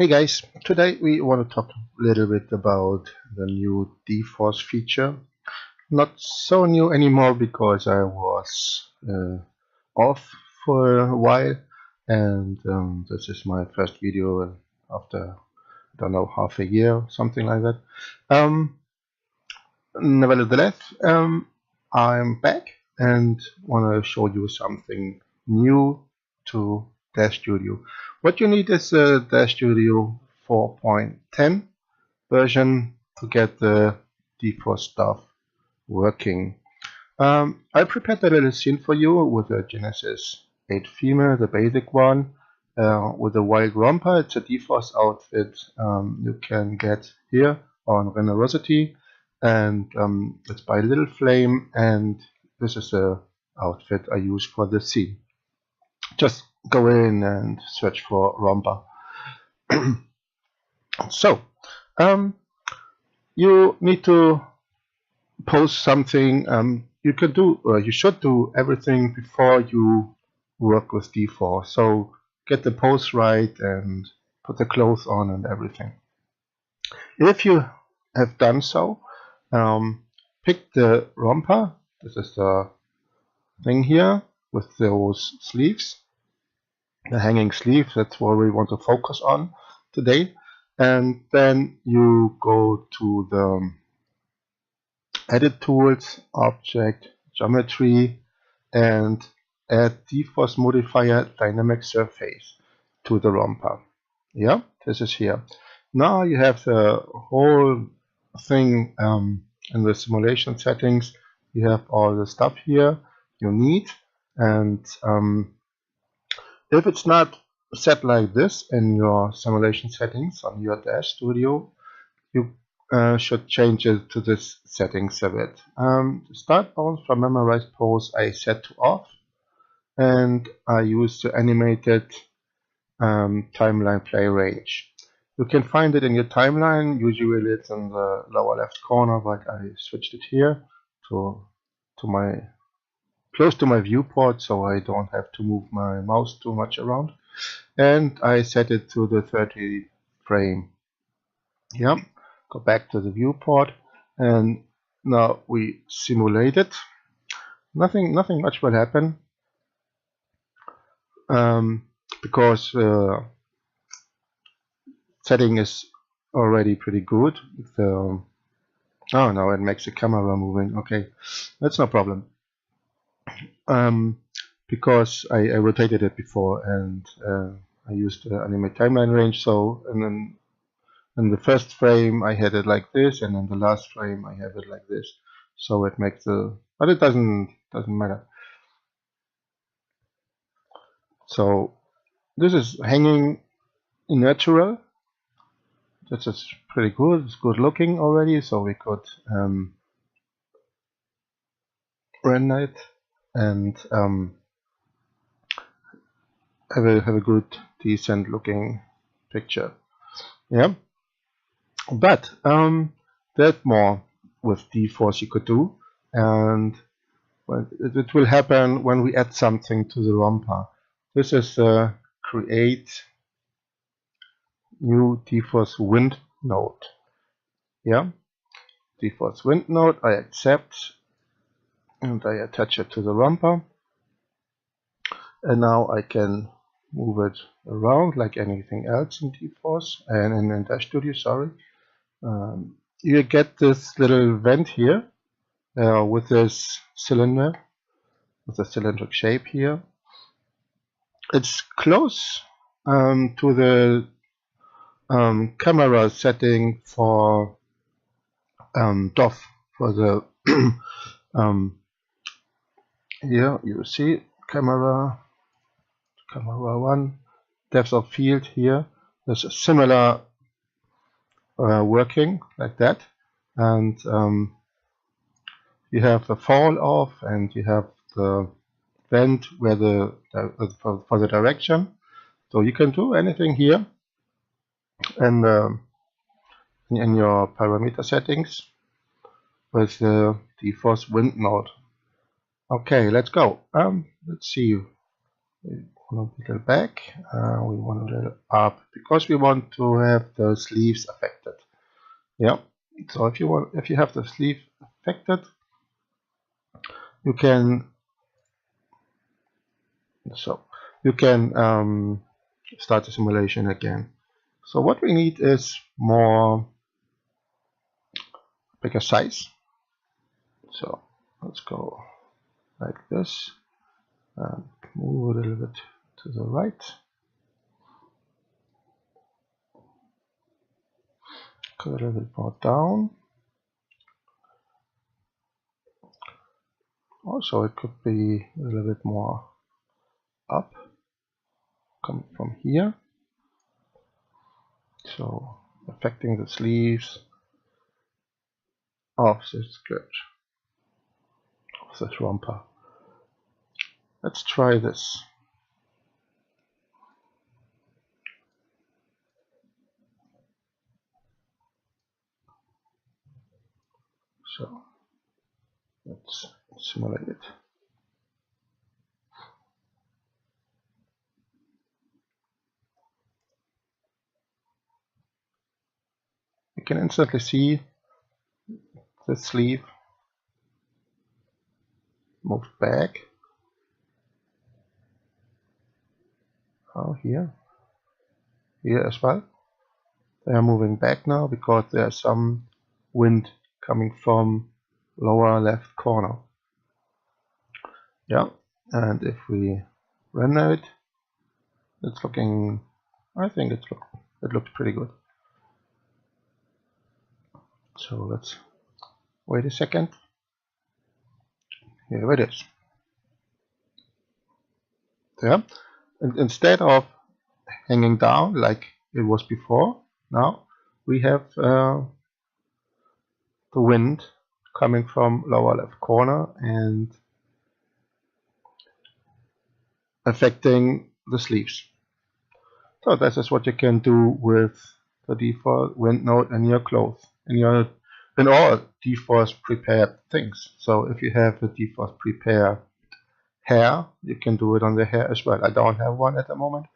Hey guys, today we want to talk a little bit about the new dForce feature. Not so new anymore because I was off for a while, and this is my first video after, I don't know, half a year, something like that. Nevertheless, I'm back and want to show you something new to DAZ Studio. What you need is a DAZ Studio 4.10 version to get the dForce stuff working. I prepared a little scene for you with a Genesis 8 female, the basic one, with a wild romper. It's a dForce outfit you can get here on Generosity, and it's by Little Flame, and this is the outfit I use for the scene. Just go in and search for romper. So you need to post something. You can do, or you should do everything before you work with dForce. So get the pose right and put the clothes on and everything. If you have done so, pick the romper. This is the thing here with those sleeves, the hanging sleeves. That's what we want to focus on today. And then you go to the Edit Tools, Object, Geometry, and add dForce Modifier Dynamic Surface to the romper. Yeah, this is here. Now you have the whole thing in the simulation settings. You have all the stuff here you need, and if it's not set like this in your simulation settings on your DAZ Studio, you should change it to this settings a bit. The start bounce from memorized pose I set to off, and I use the animated timeline play range. You can find it in your timeline. Usually it's in the lower left corner, but I switched it here to my close to my viewport, so I don't have to move my mouse too much around. And I set it to the 30 frame. Yeah, go back to the viewport, and now we simulate it. Nothing much will happen because setting is already pretty good. Oh, no, it makes the camera moving. Okay, that's no problem. Because I rotated it before, and I used the animate timeline range. So, and then in the first frame I had it like this, and in the last frame I have it like this. So it makes the, but it doesn't matter. So this is hanging in natural. This is pretty good. It's good looking already. So we could render it and have a good, decent looking picture. Yeah, but there's more with dForce you could do, and it will happen when we add something to the romper. This is create new dForce Windnode. Yeah, dForce Windnode. I accept, and I attach it to the romper, and now I can move it around like anything else in dForce and in DAZ Studio. Sorry, you get this little vent here with this cylinder, with a cylindric shape here. It's close to the camera setting for DOF, for the here you see camera 1, depth of field here. There's a similar working like that, and you have the fall off, and you have the vent where the for the direction. So you can do anything here, and in your parameter settings with the dForce Windnode. Okay, let's go. Let's see want a little back, we want a little up, because we want to have the sleeves affected. Yeah, so if you have the sleeve affected, you can start the simulation again. So what we need is more bigger size. So let's go like this and move a little bit to the right. Go a little bit more down. Also, it could be a little bit more up. Come from here. So affecting the sleeves of the skirt, of this romper. Let's try this. So let's simulate it. You can instantly see the sleeve moved back. Oh, here as well. They are moving back now because there's some wind coming from lower left corner. Yeah, and if we render it, it's looking, I think it looks pretty good. So let's wait a second. Here it is. Yeah, and instead of hanging down like it was before, now we have the wind coming from lower left corner and affecting the sleeves. So this is what you can do with the default Windnode in your clothes, in all dForce prepared things. So if you have the dForce prepared hair, you can do it on the hair as well. I don't have one at the moment.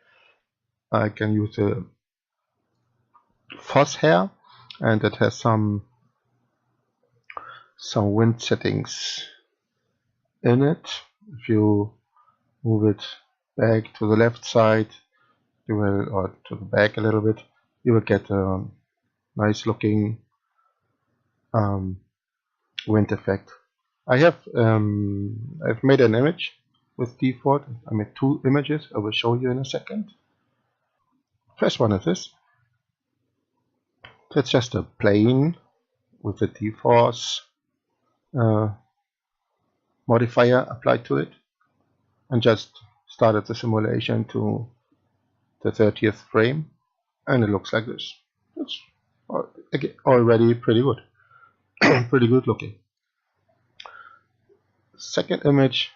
I can use the Force hair, and it has some wind settings in it. If you move it back to the left side, you will, or to the back a little bit, you will get a nice looking wind effect. I've made an image with default. I made two images. I will show you in a second. First one is this. That's just a plane with the dForce modifier applied to it, and just started the simulation to the 30th frame, and it looks like this. It's already pretty good. Pretty good looking. Second image,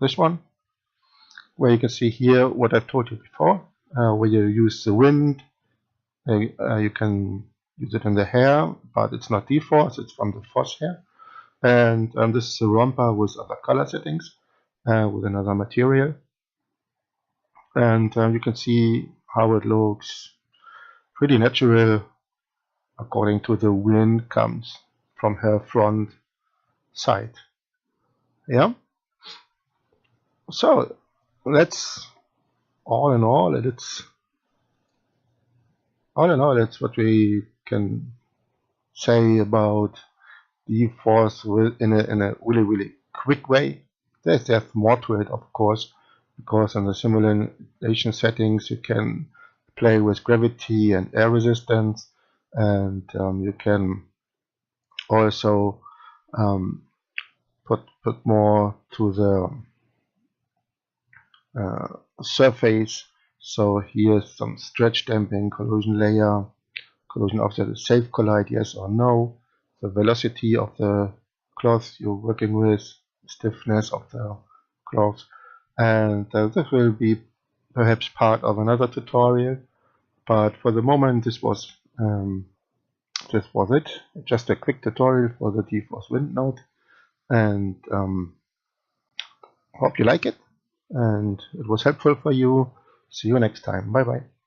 this one, where you can see here what I've told you before, where you use the wind. You can use it in the hair, but it's not dForce, it's from the Force hair. And this is a romper with other color settings, with another material. And you can see how it looks pretty natural according to the wind comes from her front side. Yeah. So that's all in all, it's what we can say about dForce in a really quick way. There's more to it, of course, because in the simulation settings you can play with gravity and air resistance, and you can also put more to the surface. So here's some stretch damping, collision layer, collision offset is safe collide, yes or no, the velocity of the cloth you're working with, stiffness of the cloth, and this will be perhaps part of another tutorial, but for the moment this was it, just a quick tutorial for the dForce Windnode, and hope you like it. and it was helpful for you. See you next time. Bye bye.